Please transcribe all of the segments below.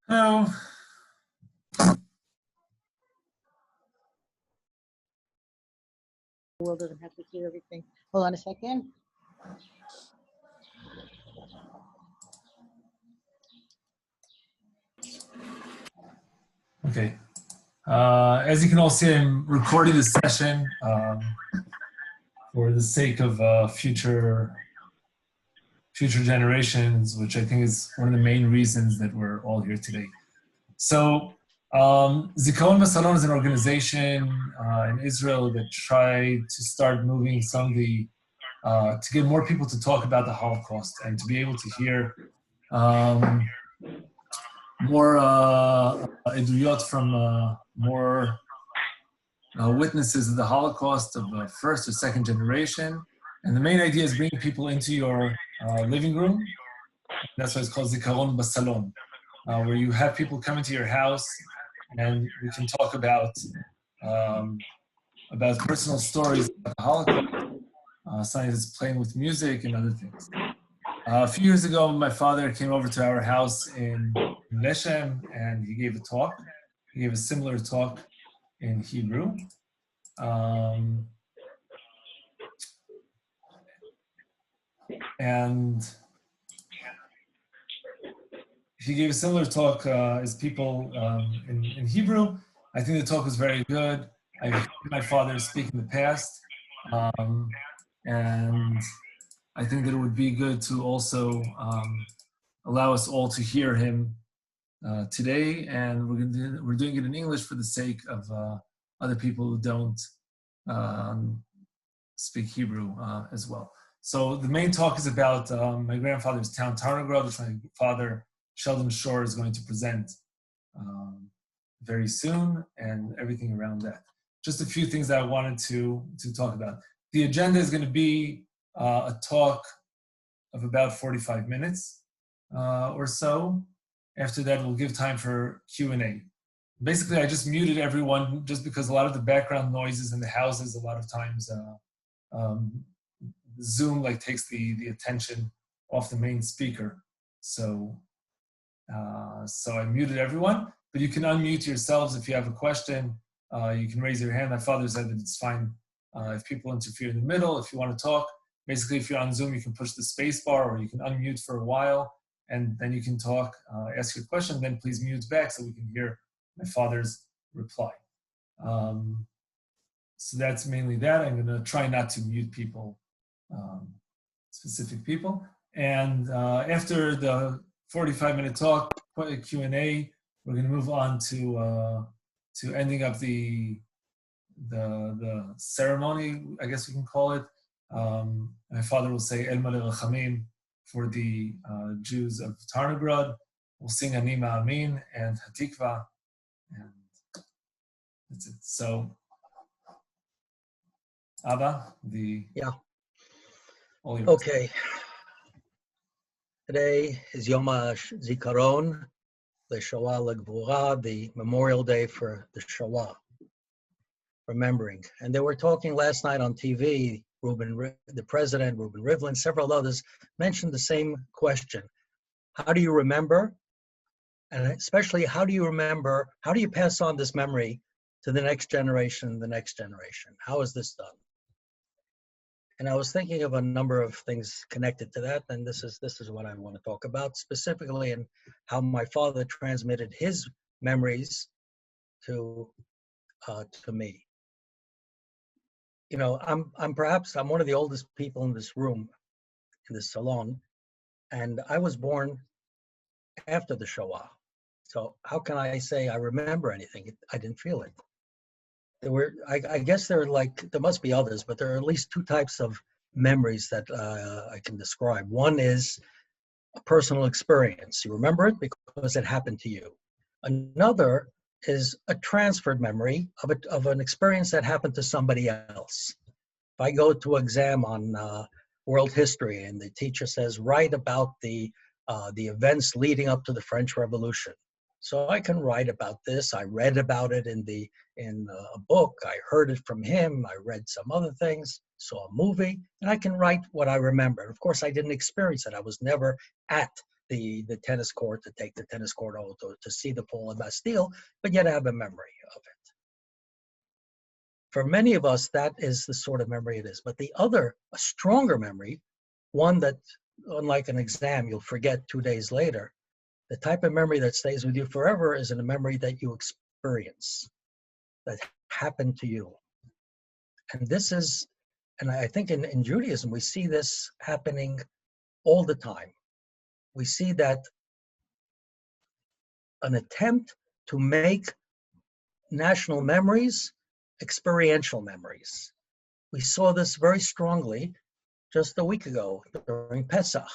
Oh, The world doesn't have to hear everything. Hold on a second. okay. As you can all see, I'm recording this session for the sake of future generations, which I think is one of the main reasons that we're all here today. So, Zikaron BaSalon is an organization in Israel that tried to start moving some of the, to get more people to talk about the Holocaust and to be able to hear more eduyot from more witnesses of the Holocaust of first or second generation. And the main idea is bringing people into your living room. That's why it's called Zikaron BaSalon, where you have people come into your house and we can talk about personal stories about the Holocaust, something that's playing with music and other things. A few years ago, my father came over to our house in Leshem and he gave a talk. He gave a similar talk in Hebrew. And he gave a similar talk as people in Hebrew. I think the talk was very good. I've heard my father speak in the past. And I think that it would be good to also allow us all to hear him today. And we're doing it in English for the sake of other people who don't speak Hebrew as well. So the main talk is about my grandfather's town, Tarnogrod, which my father, Sheldon Schorer, is going to present very soon, and everything around that. Just a few things that I wanted to talk about. The agenda is going to be a talk of about 45 minutes or so. After that, we'll give time for Q&A. Basically, I just muted everyone just because a lot of the background noises in the houses, a lot of times Zoom takes the attention off the main speaker. So I muted everyone, but you can unmute yourselves if you have a question. You can raise your hand. My father said that it's fine if people interfere in the middle. If you want to talk, basically if you're on Zoom, you can push the space bar or you can unmute for a while and then you can talk, ask your question, then please mute back so we can hear my father's reply. So that's mainly that. I'm going to try not to mute people, specific people. And after the 45-minute talk, Q&A, we're going to move on to ending up the ceremony, I guess we can call it. My father will say El Malei Rachamim for the Jews of Tarnogrod. We'll sing Ani Ma'amin and Hatikva, and that's it. So, Abba, all yours. Okay. Today is Yom Zikaron, the Shoah L'Gvura, the Memorial Day for the Shoah, remembering. And they were talking last night on TV, the president, Reuben Rivlin, several others mentioned the same question. How do you remember? And especially, how do you pass on this memory to the next generation, How is this done? And I was thinking of a number of things connected to that, and this is what I want to talk about, specifically in how my father transmitted his memories to me. You know, I'm one of the oldest people in this room, in this salon, and I was born after the Shoah. So how can I say I remember anything? I didn't feel it. I guess there must be others, but there are at least two types of memories that I can describe. One is a personal experience. You remember it because it happened to you. Another is a transferred memory of an experience that happened to somebody else. If I go to exam on world history and the teacher says, write about the events leading up to the French Revolution. So I can write about this. I read about it in a book. I heard it from him. I read some other things, saw a movie, and I can write what I remember. Of course, I didn't experience it. I was never at the tennis court, to take the tennis court out, or to see the fall of Bastille, but yet have a memory of it. For many of us, that is the sort of memory it is. But the other, a stronger memory, one that, unlike an exam, you'll forget 2 days later, the type of memory that stays with you forever is a memory that you experience, that happened to you. And this is, and I think in Judaism, we see this happening all the time. We see that an attempt to make national memories experiential memories. We saw this very strongly just a week ago during Pesach.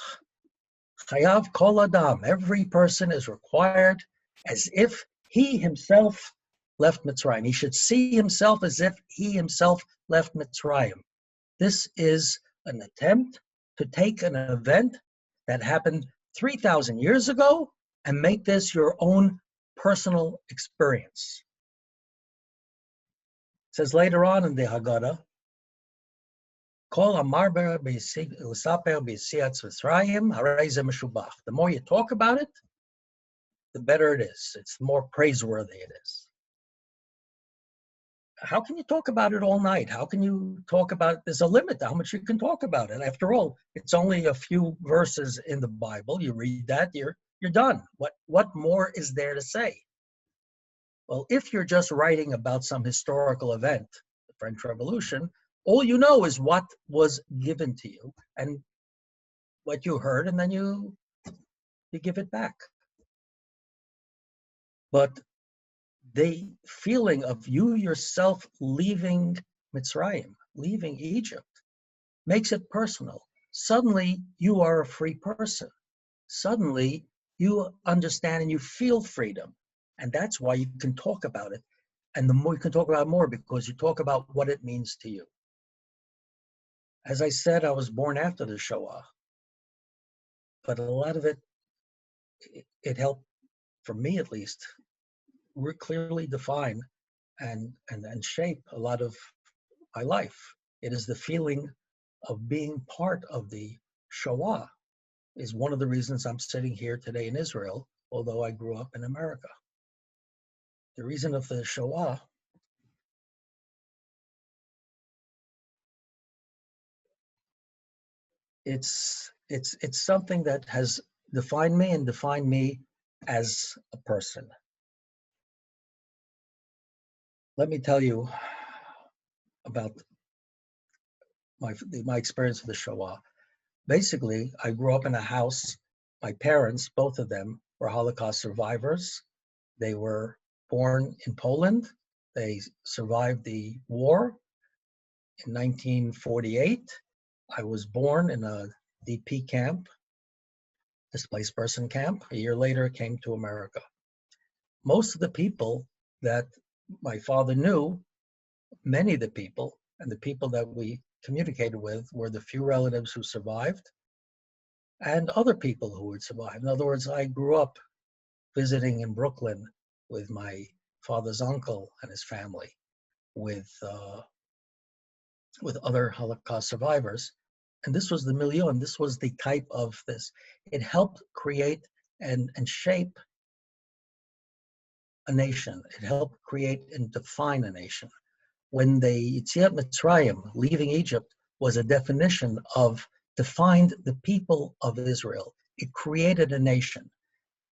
Chayav kol adam, every person is required as if he himself left Mitzrayim. He should see himself as if he himself left Mitzrayim. This is an attempt to take an event that happened 3,000 years ago and make this your own personal experience. It says later on in the Haggadah, Kol amarber usaper b'yitzias Mitzrayim harei ze meshubach. The more you talk about it, the better it is. It's the more praiseworthy it is. How can you talk about it all night? How can you talk about it? There's a limit to how much you can talk about it. After all, it's only a few verses in the Bible. You read that, you're done. What more is there to say? Well, if you're just writing about some historical event, the French Revolution, all you know is what was given to you and what you heard, and then you give it back. But the feeling of you yourself leaving Mitzrayim, leaving Egypt, makes it personal. Suddenly, you are a free person. Suddenly, you understand and you feel freedom. And that's why you can talk about it. And the more you can talk about it more, because you talk about what it means to you. As I said, I was born after the Shoah. But a lot of it helped, for me at least, clearly define and shape a lot of my life. It is the feeling of being part of the Shoah is one of the reasons I'm sitting here today in Israel, although I grew up in America. The reason of the Shoah it's something that has defined me and defined me as a person. Let me tell you about my experience with the Shoah. Basically, I grew up in a house. My parents, both of them, were Holocaust survivors. They were born in Poland. They survived the war in 1948. I was born in a DP camp, displaced person camp. A year later, came to America. Most of the people that my father knew, many of the people, and the people that we communicated with were the few relatives who survived and other people who had survived. In other words, I grew up visiting in Brooklyn with my father's uncle and his family, with other Holocaust survivors. And this was the milieu, and this was the type of this. It helped create and shape a nation. It helped create and define a nation. When the Yetziat Mitzrayim, leaving Egypt, was a definition of, defined the people of Israel. It created a nation.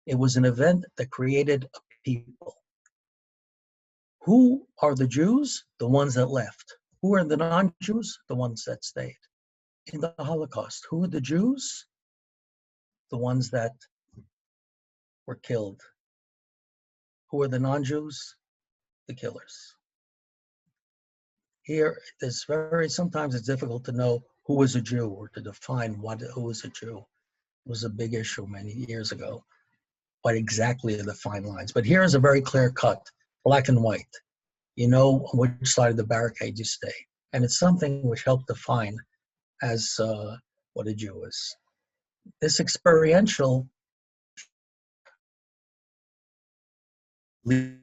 It was an event that created a people. Who are the Jews? The ones that left. Who are the non-Jews? The ones that stayed. In the Holocaust, who are the Jews? The ones that were killed. Who are the non-Jews? The killers. Here, sometimes it's difficult to know who was a Jew or to define who was a Jew. It was a big issue many years ago. What exactly are the fine lines? But here is a very clear cut, black and white. You know on which side of the barricade you stay. And it's something which helped define as what a Jew is. This experiential an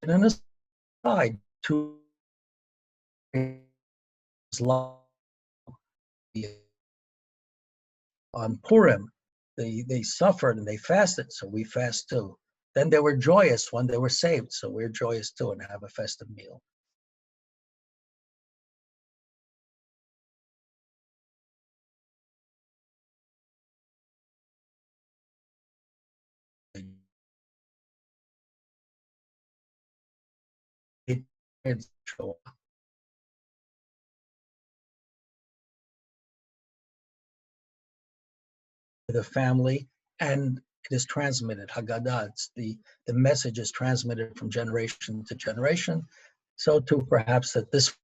aside 2 on Purim, they suffered and they fasted, so we fast too. Then they were joyous when they were saved, so we're joyous too and have a festive meal. The family, and it is transmitted. Haggadah, the message is transmitted from generation to generation. So too, perhaps that this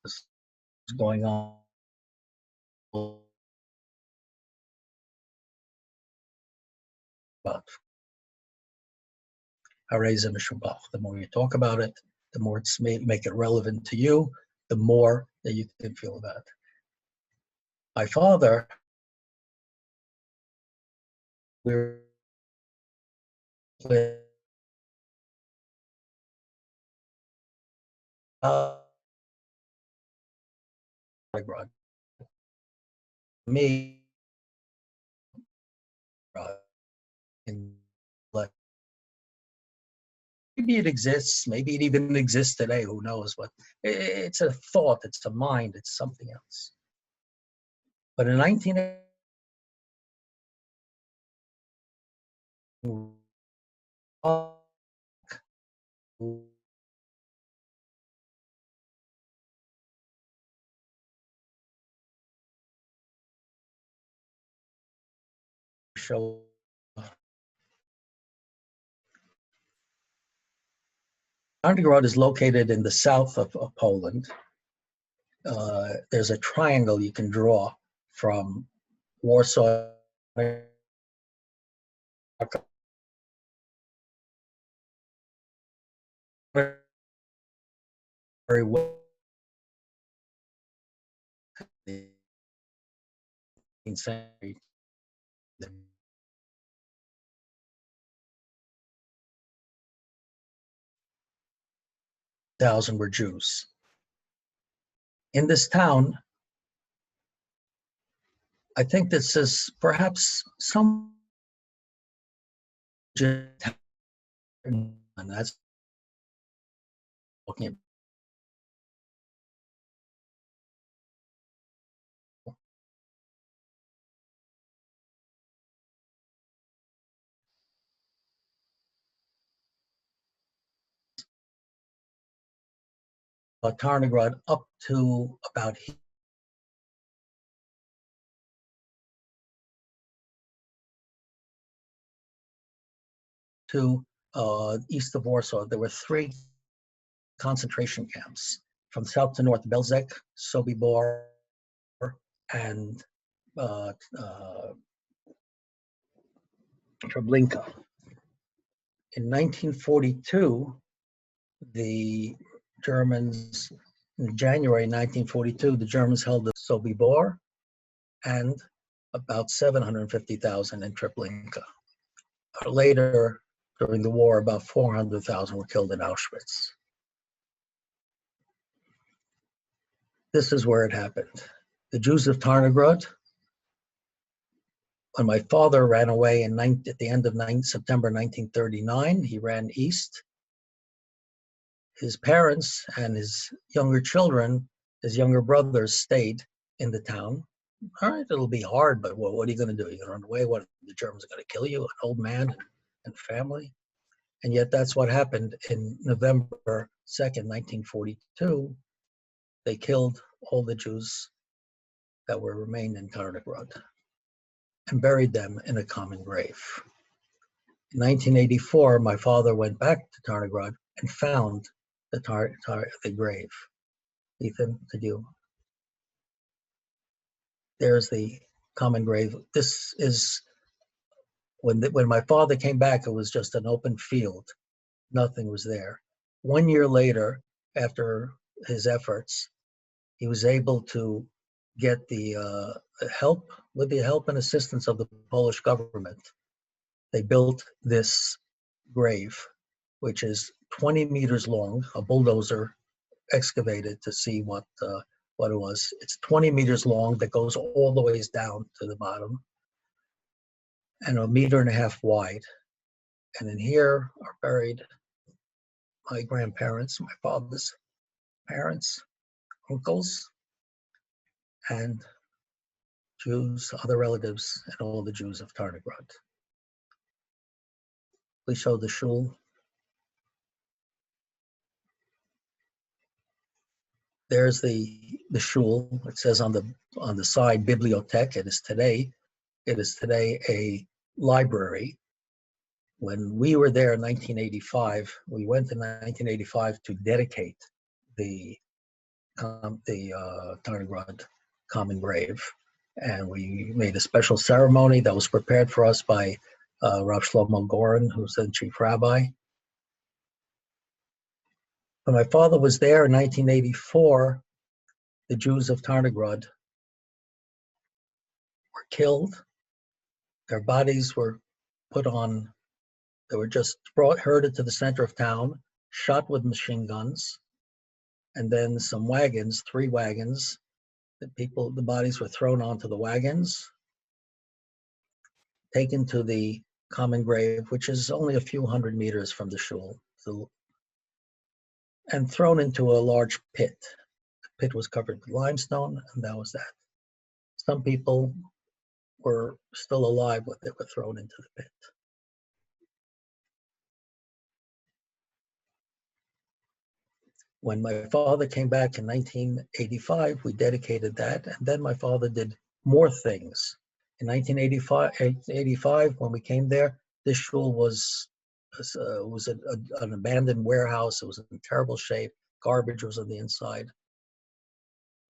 is going on. But the more you talk about it, the more it's make it relevant to you, the more that you can feel about it. My father, we're with me in like maybe it exists, maybe it even exists today, who knows, but it's a thought, it's a mind, it's something else. But in 1980, show Tarnogrod is located in the south of Poland. There's a triangle you can draw from Warsaw, very well. Century. Thousand were Jews. In this town, I think this is perhaps some, and that's looking at Tarnogrod up to about to east of Warsaw. There were 3 concentration camps from south to north: Belzec, Sobibor, and Treblinka. In 1942, the Germans, in January 1942, the Germans held the Sobibor and about 750,000 in Treblinka. Later, during the war, about 400,000 were killed in Auschwitz. This is where it happened. The Jews of Tarnogrod, when my father ran away at the end of September 1939, he ran east. His parents and his younger children, his younger brothers, stayed in the town. All right, it'll be hard, but what are you going to do? You're going to run away? What, the Germans are going to kill you, an old man and family? And yet that's what happened in November 2nd, 1942. They killed all the Jews that were remained in Tarnogrod and buried them in a common grave. In 1984, my father went back to Tarnogrod and found the grave. Ethan, could you? There's the common grave. This is when my father came back, it was just an open field. Nothing was there. 1 year later, after his efforts, he was able to get the help, with the help and assistance of the Polish government. They built this grave, which is 20 meters long. A bulldozer excavated to see what it was. It's 20 meters long that goes all the ways down to the bottom, and 1.5 meters wide. And in here are buried my grandparents, my father's parents, uncles, and Jews, other relatives, and all the Jews of Tarnogrod. Please show the shul. There's the shul. It says on the side, bibliotech. It is today a library. When we were there in 1985, we went in 1985 to dedicate the Tarnogrod common grave, and we made a special ceremony that was prepared for us by Rav Shlomo Goren, who's the chief rabbi. When my father was there in 1984, the Jews of Tarnogrod were killed. Their bodies were put on, they were just herded to the center of town, shot with machine guns, and then some wagons, 3 wagons, the bodies were thrown onto the wagons, taken to the common grave, which is only a few hundred meters from the shul, and thrown into a large pit. The pit was covered with limestone, and that was that. Some people were still alive when they were thrown into the pit. When my father came back in 1985, we dedicated that, and then my father did more things. In 1985, when we came there, this shul was an abandoned warehouse. It was in terrible shape. Garbage was on the inside.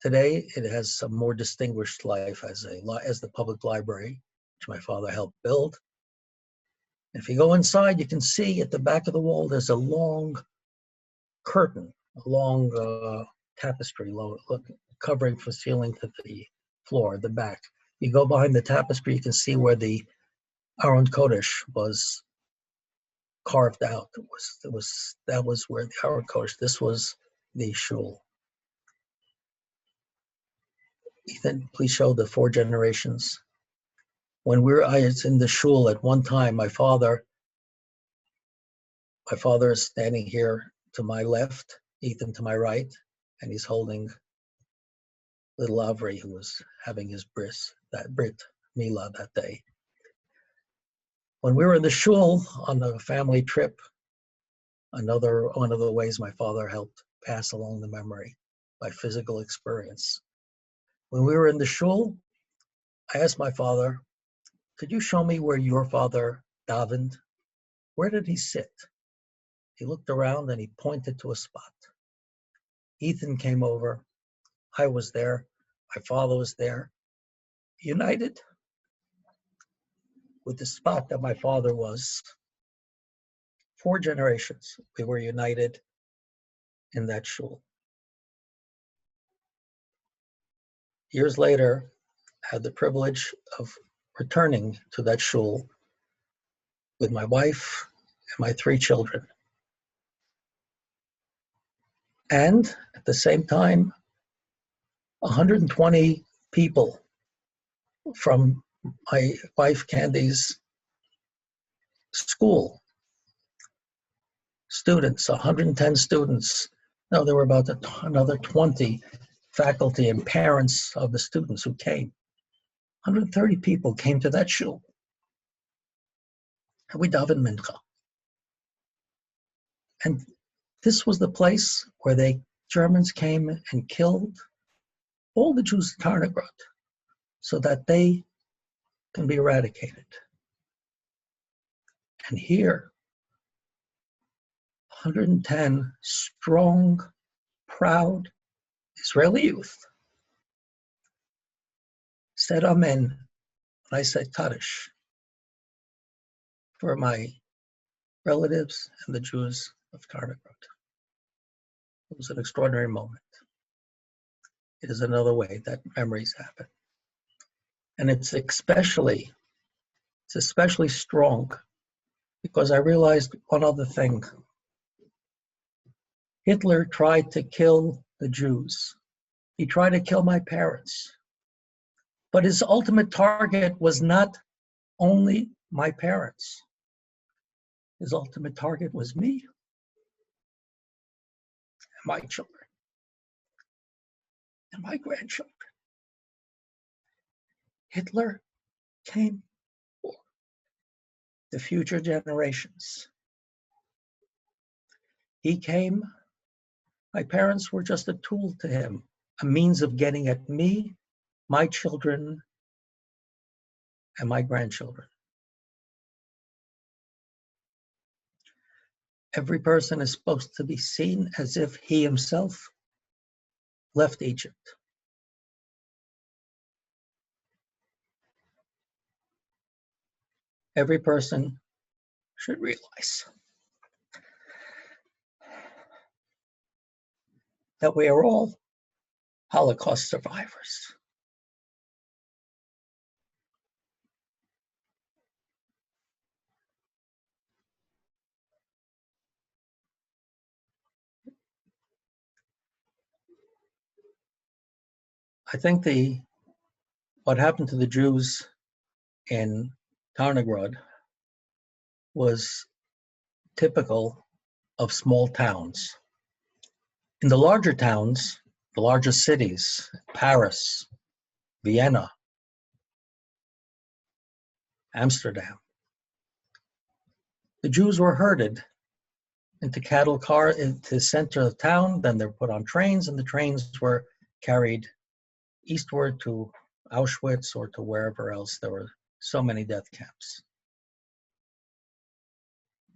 Today, it has a more distinguished life as the public library, which my father helped build. If you go inside, you can see at the back of the wall, there's a long curtain, a long tapestry covering from ceiling to the floor, the back. You go behind the tapestry, you can see where the Aron Kodesh was carved out. That was where the Aron Kodesh, this was the shul. Ethan, please show the 4 generations. When I was in the shul at one time, my father is standing here to my left, Ethan to my right, and he's holding little Avri, who was having his brit milah that day. When we were in the shul on the family trip, another one of the ways my father helped pass along the memory by physical experience. When we were in the shul, I asked my father, could you show me where your father davened? Where did he sit? He looked around and he pointed to a spot. Ethan came over. I was there. My father was there. United with the spot that my father was. 4 generations, we were united in that shul. Years later, I had the privilege of returning to that shul with my wife and my 3 children. And at the same time, 120 people from my wife Candy's school, students, 110 students. No, there were about another 20 faculty and parents of the students who came. 130 people came to that shul. And we davened mincha. And this was the place where the Germans came and killed all the Jews of Tarnogrod so that they can be eradicated. And here, 110 strong, proud Israeli youth said amen, and I said Kaddish for my relatives and the Jews of Tarnogrod. It was an extraordinary moment. It is another way that memories happen. And it's especially strong because I realized one other thing. Hitler tried to kill the Jews. He tried to kill my parents. But his ultimate target was not only my parents. His ultimate target was me and my children and my grandchildren. Hitler came for the future generations. He came, my parents were just a tool to him, a means of getting at me, my children, and my grandchildren. Every person is supposed to be seen as if he himself left Egypt. Every person should realize that we are all Holocaust survivors. I think what happened to the Jews in Tarnogrod was typical of small towns. In the larger towns, the larger cities, Paris, Vienna, Amsterdam, the Jews were herded into cattle car into the center of town, then they were put on trains, and the trains were carried eastward to Auschwitz or to wherever else. There were so many death camps.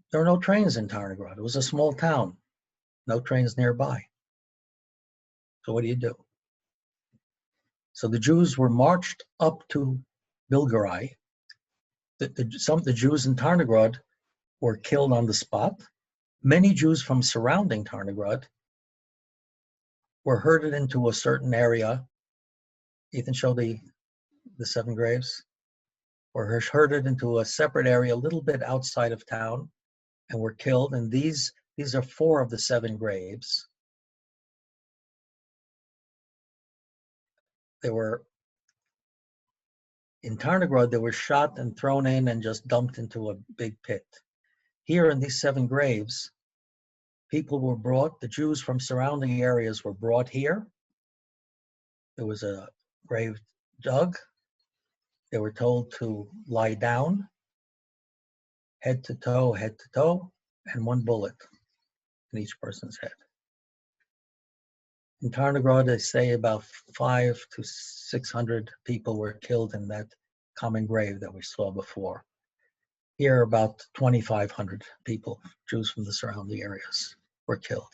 There were no trains in Tarnogrod. It was a small town, no trains nearby. So what do you do? So the Jews were marched up to Bilgerai. Some of the Jews in Tarnogrod were killed on the spot. Many Jews from surrounding Tarnogrod were herded into a certain area. Ethan showed the 7 graves. Were herded into a separate area a little bit outside of town and were killed. And these are 4 of the 7 graves. They were in Tarnogrod, they were shot and thrown in and just dumped into a big pit. Here in these 7 graves, people were brought, the Jews from surrounding areas were brought here. There was a grave dug. They were told to lie down, head to toe, and 1 bullet in each person's head. In Tarnogrod, they say about 500 to 600 people were killed in that common grave that we saw before. Here, about 2,500 people, Jews from the surrounding areas, were killed.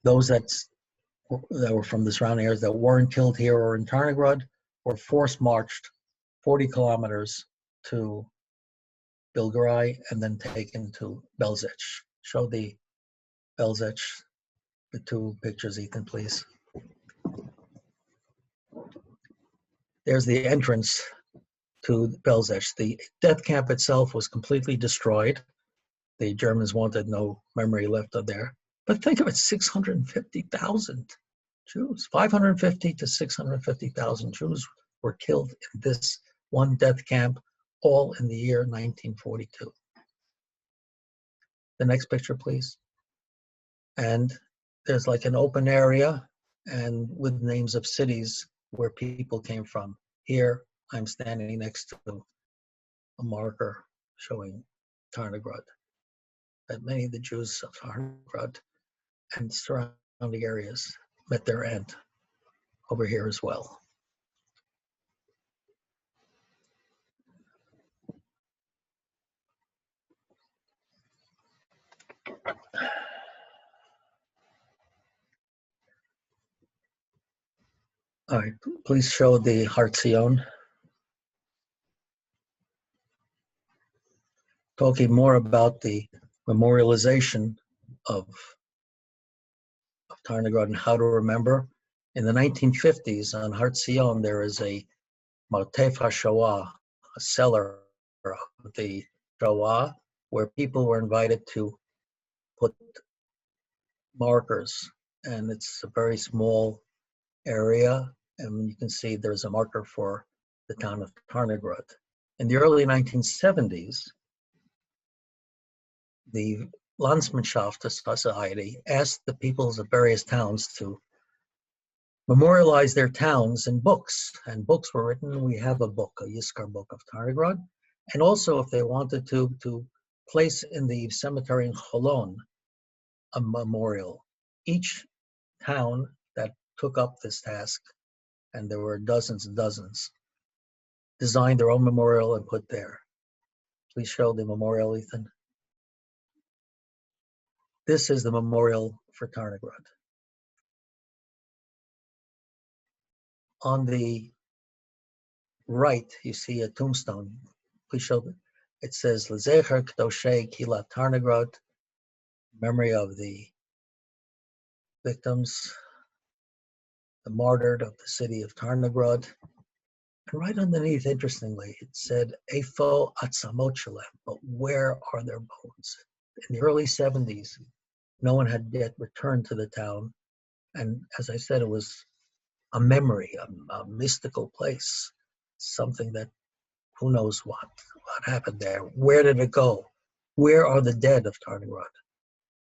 Those that were from the surrounding areas that weren't killed here or in Tarnogrod were force-marched 40 kilometers to Bilgerai and then taken to Belzec. Show the Belzec. The 2 pictures, Ethan, please. There's the entrance to Belzec. The death camp itself was completely destroyed. The Germans wanted no memory left of there. But think of it, 650,000 Jews. 550 to 650,000 Jews were killed in this one death camp, all in the year 1942. The next picture, please. And there's like an open area and with names of cities where people came from. Here, I'm standing next to a marker showing Tarnogrod. That many of the Jews of Tarnogrod and surrounding areas met their end over here as well. All right, please show the Hartzion. Talking more about the memorialization of Tarnogrod and how to remember. In the 1950s on Har Zion, there is a Martef HaShoah, a cellar of the Shoah, where people were invited to put markers. And it's a very small area. And you can see there's a marker for the town of Tarnogrod. In the early 1970s, the Landsmannschaft Society asked the peoples of various towns to memorialize their towns in books. And books were written. We have a book, a Yiskar book of Tarnogrod. And also, if they wanted to place in the cemetery in Cholon a memorial. Each town that took up this task, and there were dozens and dozens, designed their own memorial and put there. Please show the memorial, Ethan. This is the memorial for Tarnogrod. On the right, you see a tombstone. Please show it. It says, L'zecher K'doshei Kilat Tarnogrod, memory of the victims, the martyred of the city of Tarnogrod. And right underneath, interestingly, it said, Eifo Atzamot Shalem, but where are their bones? In the early 70s, no one had yet returned to the town. And as I said, it was a memory, a mystical place, something that who knows what happened there. Where did it go? Where are the dead of Tarnogrod?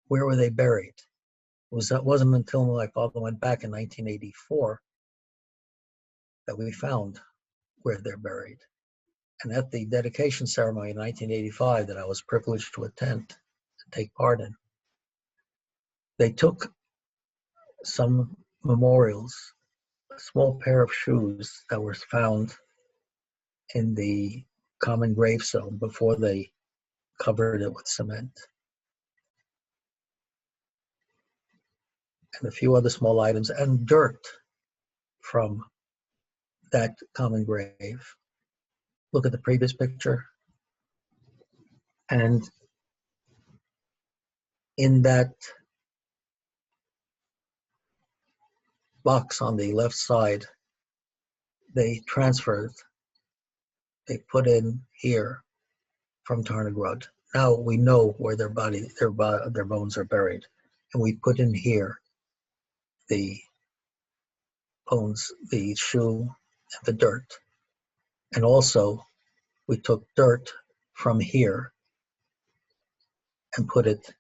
Where were they buried? It wasn't until my father went back in 1984 that we found where they're buried. And at the dedication ceremony in 1985 that I was privileged to attend and take part in, they took some memorials, a small pair of shoes that were found in the common gravestone before they covered it with cement, and a few other small items, and dirt from that common grave. Look at the previous picture. And in that box on the left side, they transferred, they put in here from Tarnogrod. Now we know where their bones are buried. And we put in here the bones, the shoe, and the dirt. And also, we took dirt from here and put it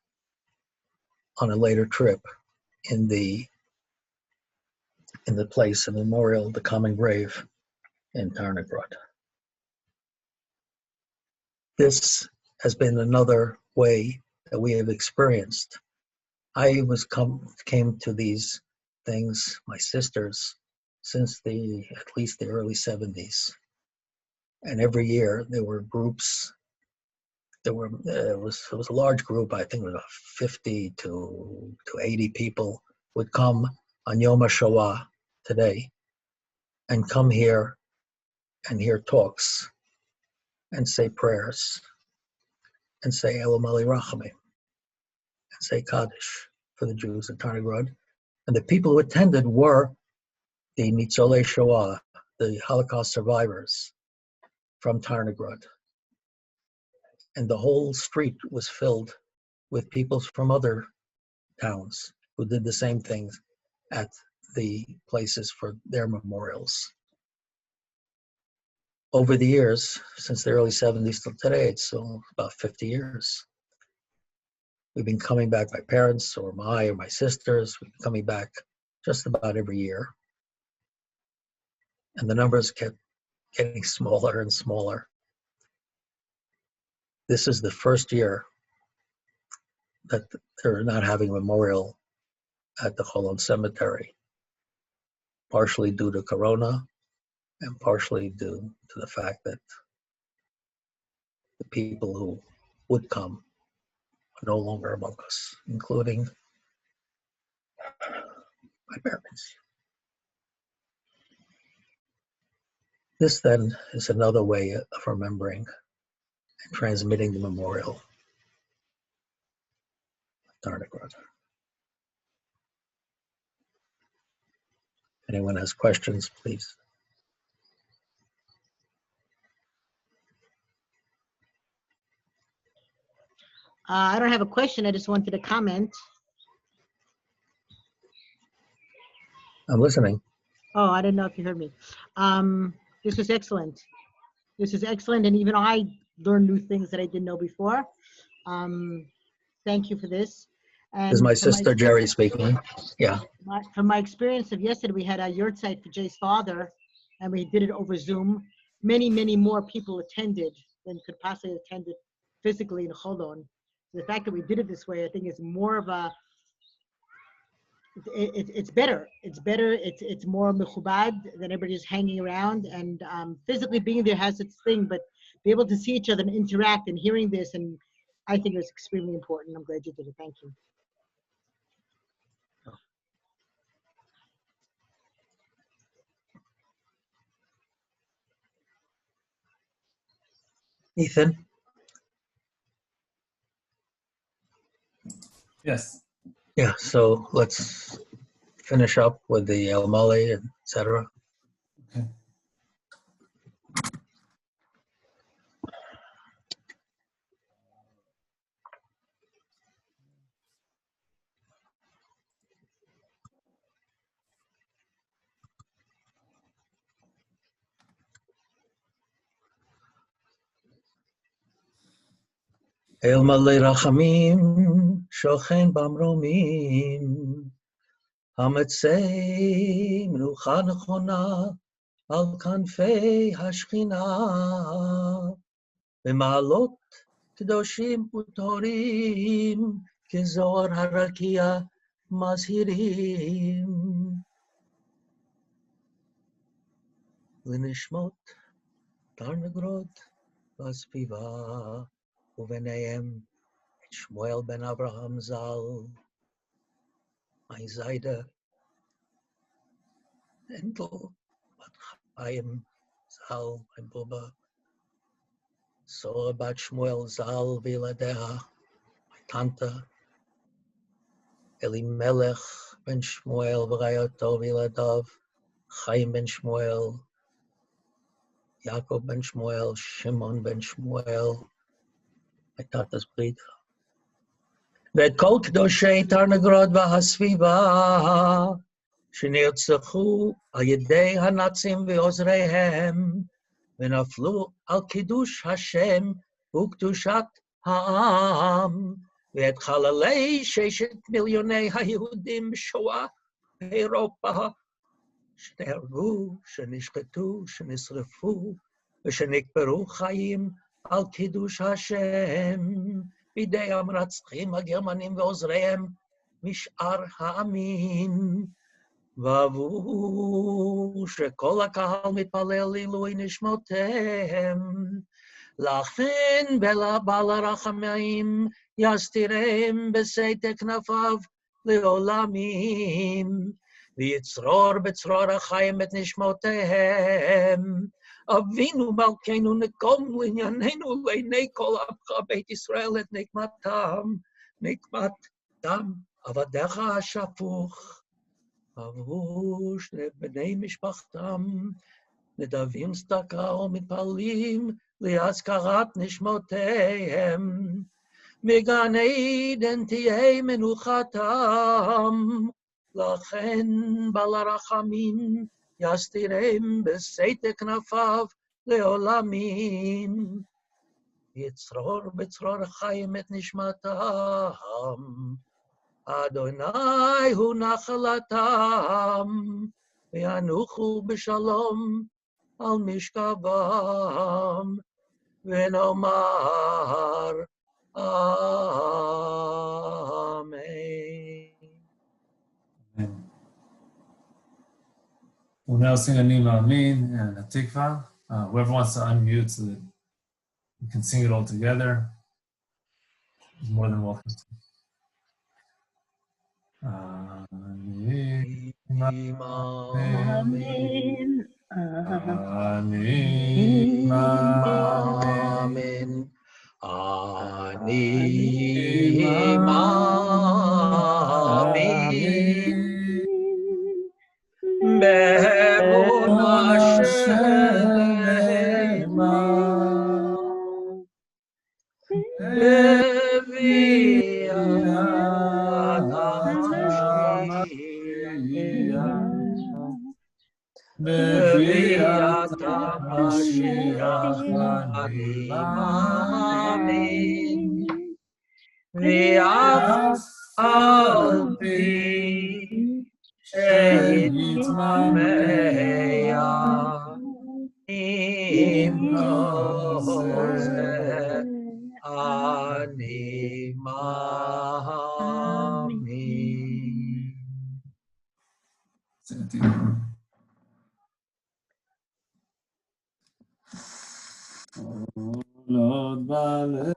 on a later trip in the place, a memorial, the common grave in Tarnogrod. This has been another way that we have experienced. I came to these things, my sisters, since at least the early 70s. And every year there were groups. It was a large group. I think it was 50 to 80 people would come on Yom HaShoah today and come here and hear talks and say prayers and say Elam Ali Rachamim and say Kaddish for the Jews in Tarnogrod. And the people who attended were the Nitzolei Shoah, the Holocaust survivors from Tarnogrod. And the whole street was filled with people from other towns who did the same things at the places for their memorials. Over the years, since the early 70s till today, it's about 50 years. We've been coming back, my parents or my sisters, we've been coming back just about every year. And the numbers kept getting smaller and smaller. This is the first year that they're not having a memorial at the Cholon Cemetery, partially due to Corona and partially due to the fact that the people who would come are no longer among us, including my parents. This then is another way of remembering and transmitting the memorial of Tarnogrod. anyone has questions, please. I don't have a question. I just wanted to comment. I'm listening. Oh, I didn't know if you heard me. This was excellent. This is excellent, and even I learned new things that I didn't know before. Thank you for this. And This is my sister Jerry speaking. Yeah. From my experience of yesterday, we had a yurt site for Jay's father, and we did it over Zoom. Many, many more people attended than could possibly attend it physically in Sheldon. The fact that we did it this way, I think, is more of a. It's better. It's better. It's more mechubad than everybody just hanging around, and physically being there has its thing, but be able to see each other and interact and hearing this, and I think it's extremely important. I'm glad you did it. Thank you. Ethan? Yes. Yeah, so let's finish up with the El Mali, etc. Okay. El Mali Rachamim, Shochen Bamromim, Hametzei Menucha Nechona, Al Kanfei Hashchina, B'ma'alot Kedoshim Utorim, Kezor Harakia Mazhirim, L'nishmot Tarnogrod Vasviva, Uveneim Shmuel ben Abraham Zal, mein Seide, Enkel, Bat Chaim Zal, mein Bubba, Sora bat Shmuel Zal, Viladeha, my Tante, Elimelech ben Shmuel, V'rayoto Viladav, Chaim ben Shmuel, Yaakov ben Shmuel, Shimon ben Shmuel, my Tata's Brida. ואת כל קדושי טארנוגרוד והסביבה שנרצחו על ידי הנאצים ועוזריהם ונפלו על קידוש השם וקדושת העם ואת חללי 6 מיליוני היהודים בשואה באירופה שנהרגו, שנשחטו, שנשרפו ושנקברו חיים על קידוש השם בידי המרצחים הגרמנים ועוזריהם משאר העמים. ועבור שכל הקהל מתפלל לעילוי נשמותיהם. לכן בעל הרחמים יסתירם בסתר כנפיו לעולמים, ויצרור בצרור החיים את נשמותיהם. אבינו מלכנו נקום לענייננו לעיני כל עמך בית ישראל את נקמתם, נקמת דם עבדיך השפוך. עבור שני בני משפחתם נדבים צדקה ומתפללים להזכרת נשמותיהם. מגן עדן תהיה מנוחתם, לכן בעל הרחמים יסתירם בסתר כנפיו לעולמים. יצרור בצרור החיים את נשמתם. אדוני הוא נחלתם, וינוחו בשלום על משכבם, ונאמר אמן. We'll now sing Ani Ma'amin and Hatikva. Whoever wants to unmute so that we can sing it all together is more than welcome to. Ani Ma'amin, Ani Ma'amin, Ani Ma'amin, בביאת המשיח אני מאמין, ואף על פי שיתמהמה עם כל זה אני מאמין. עוד בלב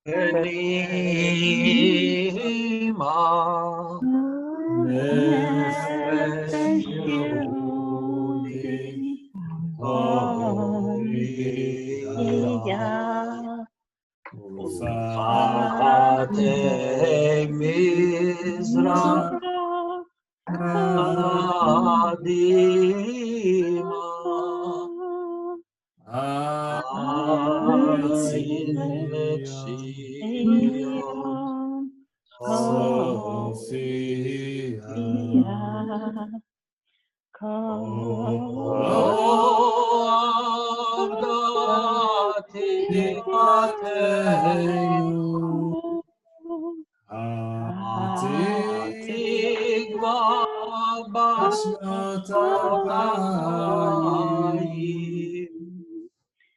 ונעימה נפש יהודי הורייה ופאתי מזרח קדימה אציל ציון סופיה עבדתי תקוותנו התקווה בשנות אלפיים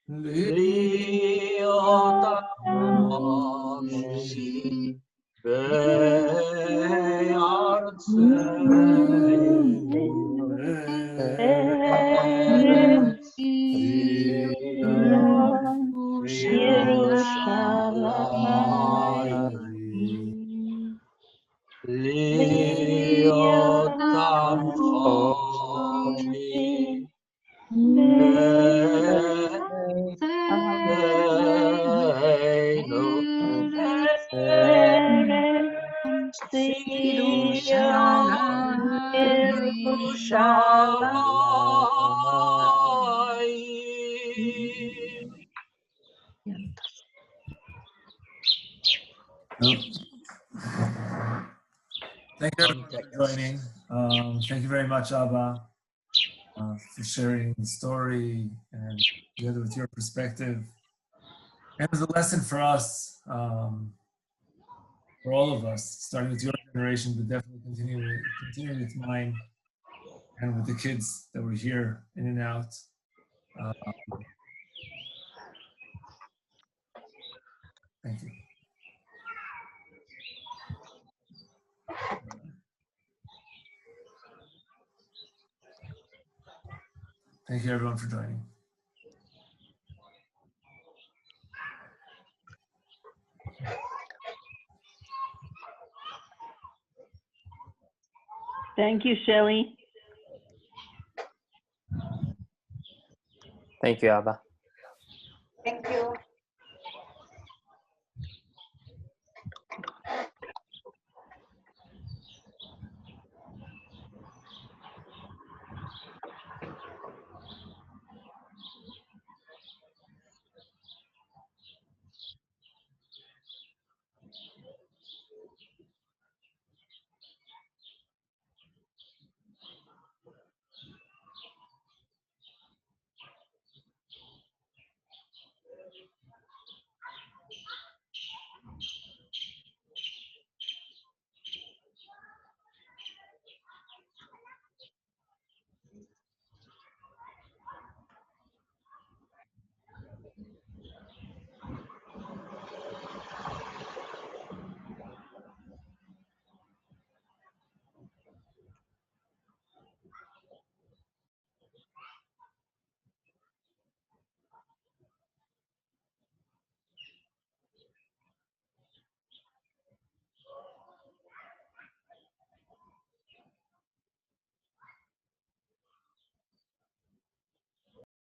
להיות עמי בארצנו ארץ ציון ירושלים להיות עמי Thank you everyone for joining. Thank you very much, Abba, for sharing the story and together with your perspective. It was a lesson for us, for all of us, starting with your generation, but definitely continuing with mine and with the kids that were here in and out. Thank you. Thank you everyone for joining. Thank you, Shelley. Thank you, Abba.